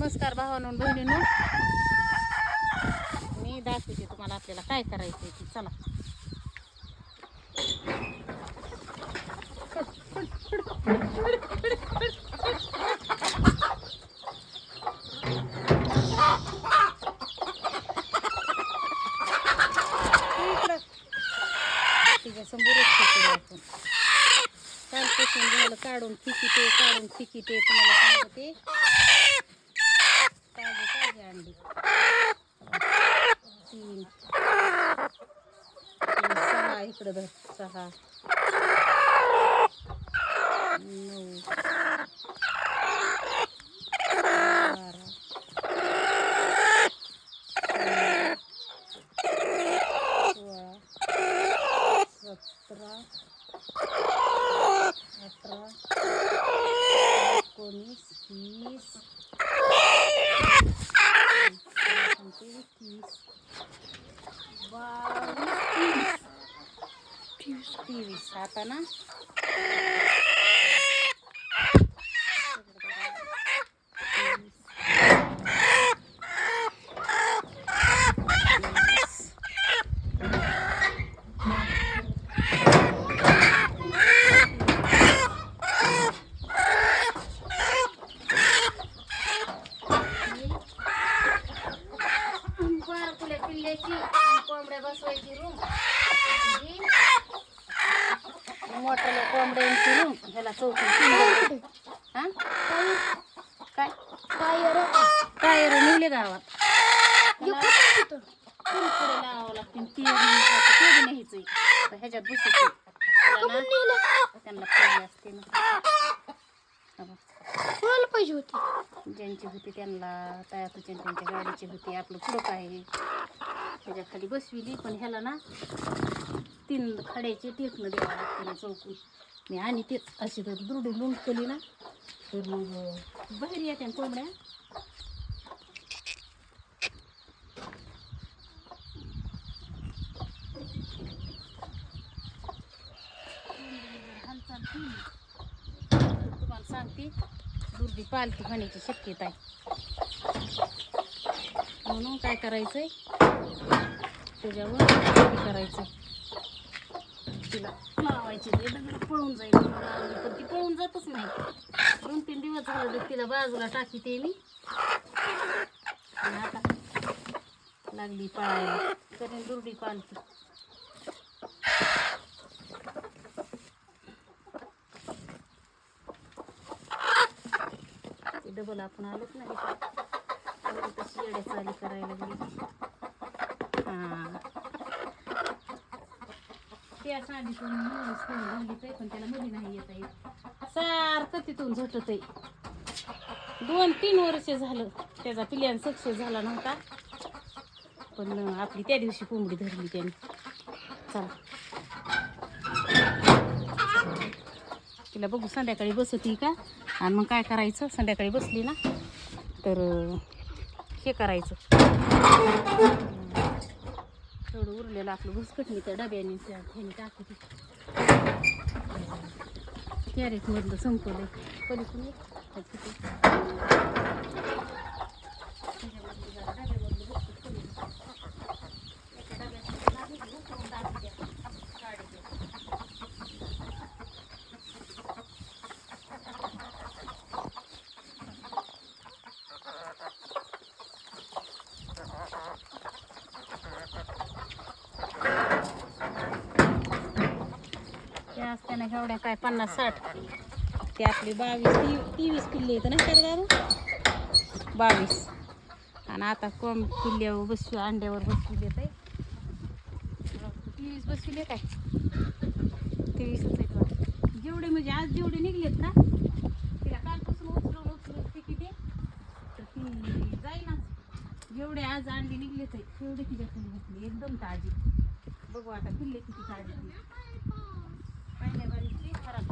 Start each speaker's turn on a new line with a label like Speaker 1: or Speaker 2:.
Speaker 1: नमस्कार भावांनो आणि बहिणींनो, मी दाखवते तुम्हाला आपल्याला काय करायचंय ते. चला तिच्या समोरच आपण कालपासून झालं काढून फिकिते तुम्हाला सांगते. ताजे ताजे अंडी 3 6 इकडं धर 6 9 12 16 17 18 19 20 22 आता ना पिल्ल्याची कोंबड्या बसवायची रूम, मोठ्या कोंबड्यांची रूम. ह्याला चौथी हा काय टायर निघले गावात पुढे लावावं लागतील. ती न्यायचंय ह्याच्यात बसत त्यांना पाहिजे असते ना पाहिजे होती. ज्यांची होती त्यांना तयार त्यांच्या गाडीची होती. आपलं पुढं काय ह्याच्या खाली बसविली, पण ह्याला ना 3 खड्याचे टेकणं द्यावं लागतं ना चौकून. मी आणि तेच अशी तर दुरडी लुंकली ना तर मग बाहेर येत्या कोंबड्या. हालचाल केली तुम्हाला सांगते दुर्दी पालती होण्याची शक्यता आहे. म्हणून काय करायचंय त्याच्यावर करायचं तिला लावायची. ते दगड पळून जाईल पण ती पळून जातच नाही. 2-3 दिवस झाले तिला बाजूला टाकीते मी आणि आता लागली पळायला तरी दुर्डी पालती. डबल आपण आलोच नाही तशी येड्या चाली करायला लागली. हां त्या साडीतून घालीत आहे पण त्याला मध्ये नाही येता येत. सारखं तिथून झटत आहे. 2-3 वर्ष झालं त्याचा पिल्यान सक्सेस झाला नव्हता, पण आपली त्या दिवशी कोंबडी धरली त्याने. चला तिला बघू संध्याकाळी बसती का. आणि मग काय करायचं, संध्याकाळी बसली ना तर हे करायचं थोडं उरलेलं आपलं भुसकटणी त्या डब्याने ह्याने टाकते. कॅरेट मधलं संपवलं पलीकडून असताना एवढ्या काय 50-60 ते आपली 22-23 पिल्ले येतं ना त्यात गाव 22. आणि आता कोंब पिल्ल्यावर बसवी अंड्यावर बसविले आहे 23 बसविले काय 23च आहेत. जेवढे म्हणजे आज जेवढे निघलेत ना तिला कालपासून उचलून किती तर ती जाईनाच. जेवढे आज अंडी निघलेत तेवढे तिच्या खाली बसले एकदम ताजी. बघू आता पिल्ले किती काढले. पहिल्या बारीची खराब